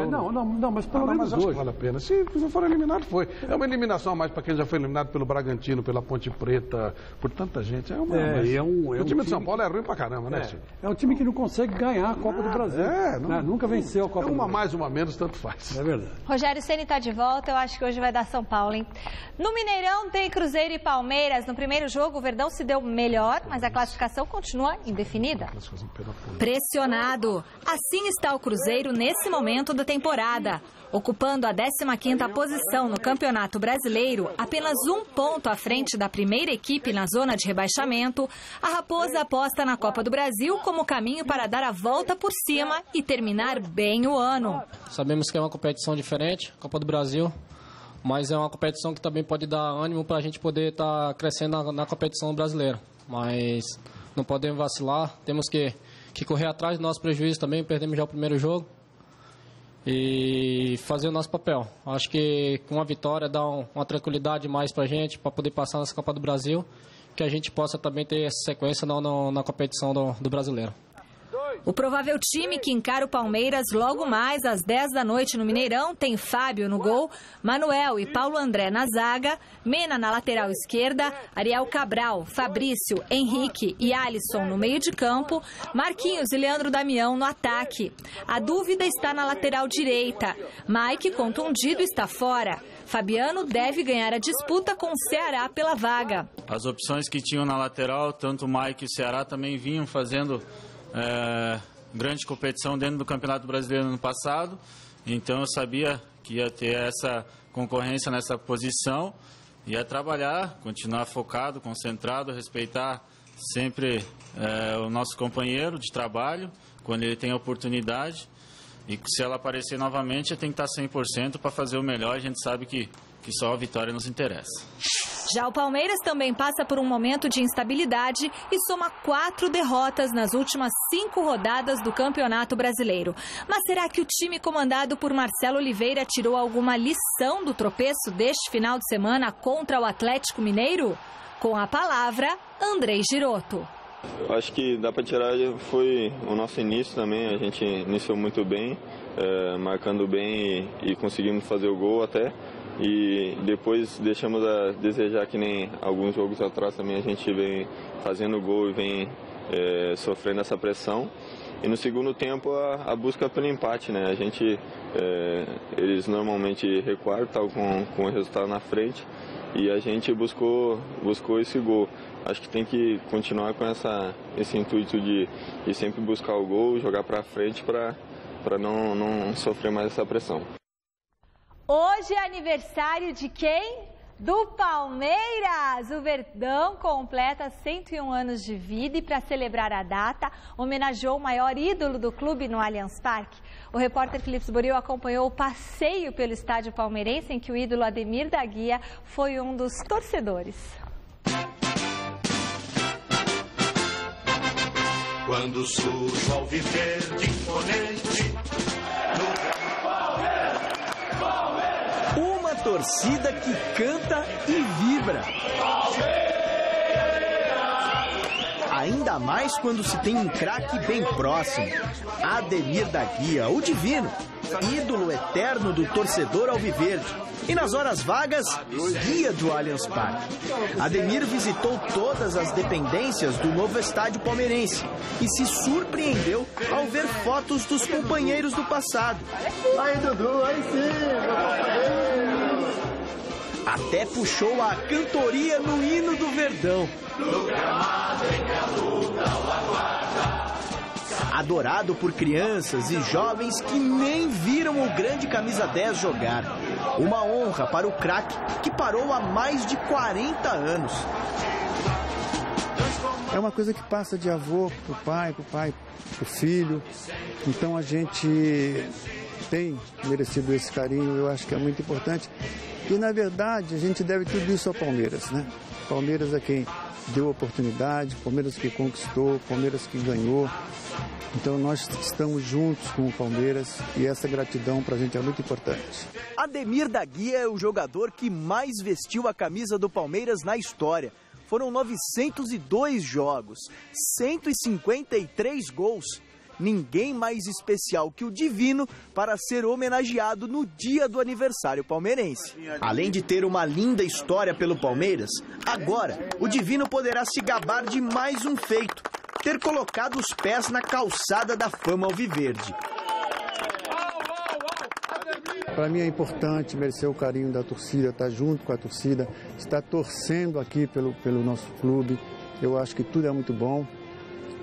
Mas pelo menos acho hoje. Que vale a pena. Se for eliminado, foi. É uma eliminação a mais para quem já foi eliminado pelo Bragantino, pela Ponte Preta, por tanta gente. O time de São Paulo é ruim pra caramba, né, Chico? É um time que não consegue ganhar a Copa do Brasil. Nunca venceu a Copa do Brasil. Uma mais, uma menos, tanto faz. É verdade. Rogério Ceni está de volta, eu acho que hoje vai dar São Paulo, hein? No Mineirão tem Cruzeiro e Palmeiras. No primeiro jogo o Verdão se deu melhor, mas a classificação continua indefinida. Pressionado. Assim está o Cruzeiro nesse momento da temporada. Ocupando a 15ª posição no Campeonato Brasileiro, apenas 1 ponto à frente da primeira equipe na zona de rebaixamento, a Raposa aposta na Copa do Brasil como caminho para dar a volta por cima e terminar bem o ano. Sabemos que é uma competição diferente, Copa do Brasil, mas é uma competição que também pode dar ânimo para a gente poder estar crescendo na competição brasileira. Mas não podemos vacilar, temos que correr atrás do nosso prejuízo também, perdemos já o primeiro jogo. E fazer o nosso papel. Acho que com uma vitória dá uma tranquilidade mais para a gente, para poder passar nessa Copa do Brasil, que a gente possa também ter essa sequência na competição do brasileiro. O provável time que encara o Palmeiras logo mais às 10 da noite no Mineirão tem Fábio no gol, Manuel e Paulo André na zaga, Mena na lateral esquerda, Ariel Cabral, Fabrício, Henrique e Alisson no meio de campo, Marquinhos e Leandro Damião no ataque. A dúvida está na lateral direita. Mike, contundido, está fora. Fabiano deve ganhar a disputa com o Ceará pela vaga. As opções que tinham na lateral, tanto o Mike e o Ceará também vinham fazendo grande competição dentro do Campeonato Brasileiro no ano passado. Então eu sabia que ia ter essa concorrência nessa posição. Ia trabalhar, continuar focado, concentrado, respeitar sempre o nosso companheiro de trabalho, quando ele tem a oportunidade. E se ela aparecer novamente, tem que estar 100% para fazer o melhor. A gente sabe que só a vitória nos interessa. Já o Palmeiras também passa por um momento de instabilidade e soma 4 derrotas nas últimas 5 rodadas do Campeonato Brasileiro. Mas será que o time comandado por Marcelo Oliveira tirou alguma lição do tropeço deste final de semana contra o Atlético Mineiro? Com a palavra, Andrei Girotto. Acho que dá para tirar, foi o nosso início também, a gente iniciou muito bem, marcando bem e conseguimos fazer o gol até. E depois deixamos a desejar, que nem alguns jogos atrás também a gente vem fazendo gol e vem sofrendo essa pressão. E no segundo tempo a busca pelo empate, né? Eles normalmente recuaram, tal, com o resultado na frente, e a gente buscou esse gol. Acho que tem que continuar com esse intuito de sempre buscar o gol, jogar para frente para não sofrer mais essa pressão. Hoje é aniversário de quem? Do Palmeiras! O Verdão completa 101 anos de vida e, para celebrar a data, homenageou o maior ídolo do clube no Allianz Parque. O repórter Felipe Boril acompanhou o passeio pelo estádio palmeirense, em que o ídolo Ademir da Guia foi um dos torcedores. Quando surge ao viver de imponente uma torcida que canta e vibra. Ainda mais quando se tem um craque bem próximo. Ademir da Guia, o divino, ídolo eterno do torcedor alviverde. E nas horas vagas, guia do Allianz Parque. Ademir visitou todas as dependências do novo estádio palmeirense e se surpreendeu ao ver fotos dos companheiros do passado. Aí, Dudu, aí sim! Até puxou a cantoria no hino do Verdão. Adorado por crianças e jovens que nem viram o grande camisa 10 jogar. Uma honra para o craque que parou há mais de 40 anos. É uma coisa que passa de avô para o pai para o filho. Então a gente tem merecido esse carinho, eu acho que é muito importante. E na verdade a gente deve tudo isso ao Palmeiras, né? Palmeiras é quem deu oportunidade, Palmeiras que conquistou, Palmeiras que ganhou. Então nós estamos juntos com o Palmeiras e essa gratidão para a gente é muito importante. Ademir da Guia é o jogador que mais vestiu a camisa do Palmeiras na história. Foram 902 jogos, 153 gols. Ninguém mais especial que o Divino para ser homenageado no dia do aniversário palmeirense. Além de ter uma linda história pelo Palmeiras, agora o Divino poderá se gabar de mais um feito: ter colocado os pés na calçada da fama alviverde. Para mim é importante merecer o carinho da torcida, estar junto com a torcida, estar torcendo aqui pelo nosso clube. Eu acho que tudo é muito bom.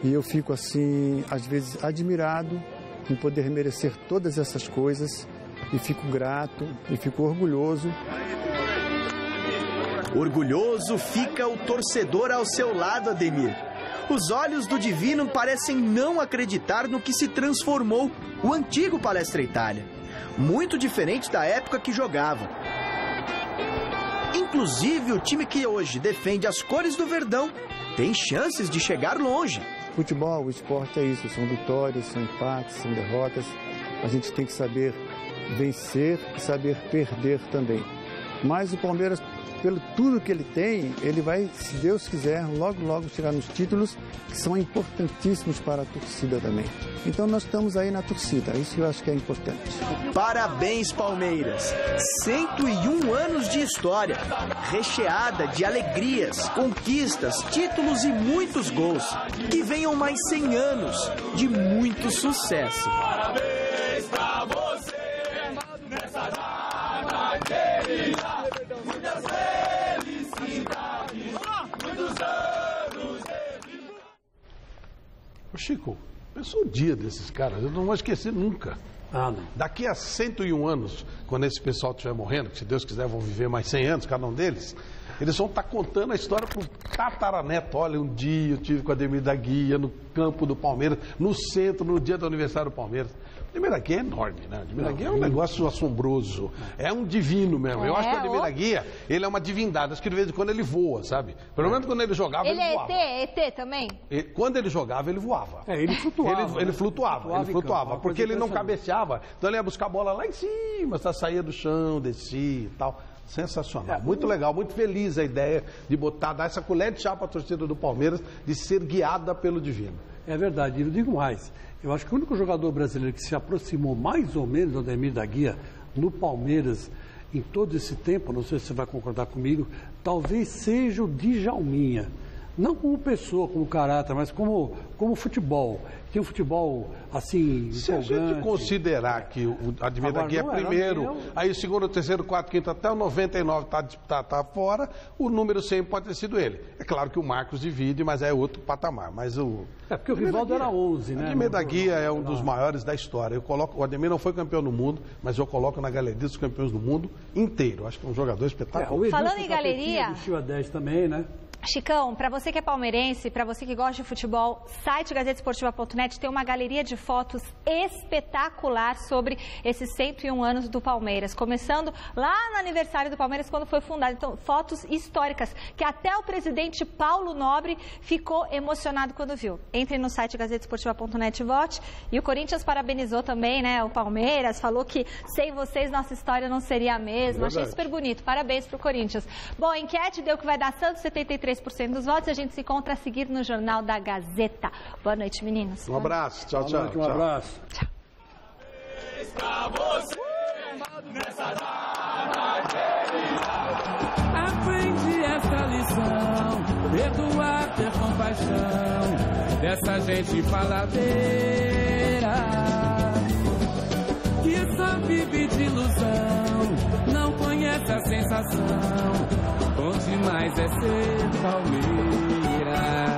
E eu fico assim, às vezes, admirado em poder merecer todas essas coisas e fico grato e fico orgulhoso. Orgulhoso fica o torcedor ao seu lado, Ademir. Os olhos do Divino parecem não acreditar no que se transformou o antigo Palestra Itália. Muito diferente da época que jogava. Inclusive, o time que hoje defende as cores do Verdão tem chances de chegar longe. Futebol, o esporte é isso, são vitórias, são empates, são derrotas. A gente tem que saber vencer e saber perder também. Mas o Palmeiras, pelo tudo que ele tem, ele vai, se Deus quiser, logo, logo chegar nos títulos que são importantíssimos para a torcida também. Então nós estamos aí na torcida, isso que eu acho que é importante. Parabéns, Palmeiras! 101 anos de história, recheada de alegrias, conquistas, títulos e muitos gols. Que venham mais 100 anos de muito sucesso. Parabéns pra você nessa data querida. Muitas felicidades, muitos anos de vida. Ô Chico, pensou o dia desses caras, eu não vou esquecer nunca. Ah, não. Daqui a 101 anos, quando esse pessoal estiver morrendo, que se Deus quiser vão viver mais 100 anos, cada um deles, eles vão estar contando a história pro tataraneto. Olha, um dia eu tive com a Ademir da Guia no campo do Palmeiras, no centro, no dia do aniversário do Palmeiras. O Ademir da Guia é enorme, né? O Ademir da Guia é um negócio assombroso. É um divino mesmo. Eu acho que o Ademir da Guia, ele é uma divindade. Acho que de vez em quando ele voa, sabe? Pelo menos quando ele jogava, ele voava. Ele é ET também? Quando ele jogava, ele voava. Ele flutuava. Ele flutuava, porque ele não cabeceava. Então ele ia buscar a bola lá em cima, saía do chão, descia e tal. Sensacional, muito legal, muito feliz a ideia de dar essa colher de chá para a torcida do Palmeiras, de ser guiada pelo divino. É verdade, e eu digo mais, eu acho que o único jogador brasileiro que se aproximou mais ou menos do Ademir da Guia no Palmeiras em todo esse tempo, não sei se você vai concordar comigo, talvez seja o Djalminha. Não como pessoa, como caráter, mas como futebol. Tem um futebol, assim, se empolgante. A gente considerar que o Ademir da Guia é primeiro, aí o segundo, terceiro, quarto, quinto, até o 99 tá fora, o número 100 pode ter sido ele. É claro que o Marcos divide, mas é outro patamar. Mas porque o Rivaldo era 11, né? O Ademir da Guia é um dos maiores da história. O Ademir não foi campeão do mundo, mas eu coloco na galeria dos campeões do mundo inteiro. Acho que é um jogador espetacular. Falando em galeria... O 10 também, né? Chicão, para você que é palmeirense, para você que gosta de futebol, site gazetesportiva.net tem uma galeria de fotos espetacular sobre esses 101 anos do Palmeiras, começando lá no aniversário do Palmeiras, quando foi fundado. Então, fotos históricas, que até o presidente Paulo Nobre ficou emocionado quando viu. Entre no site gazetesportiva.net e vote. E o Corinthians parabenizou também, né, o Palmeiras, falou que sem vocês nossa história não seria a mesma. Achei super bonito. Parabéns pro Corinthians. Bom, a enquete deu que vai dar Santos, 73% dos votos. A gente se encontra a seguir no Jornal da Gazeta. Boa noite, meninos. Um abraço. Tchau, tchau. Um abraço. Tchau. Aprendi esta lição, perdoar, ter compaixão dessa gente faladeira que só vive de ilusão, não conhece a sensação. Bom demais é ser Palmeiras.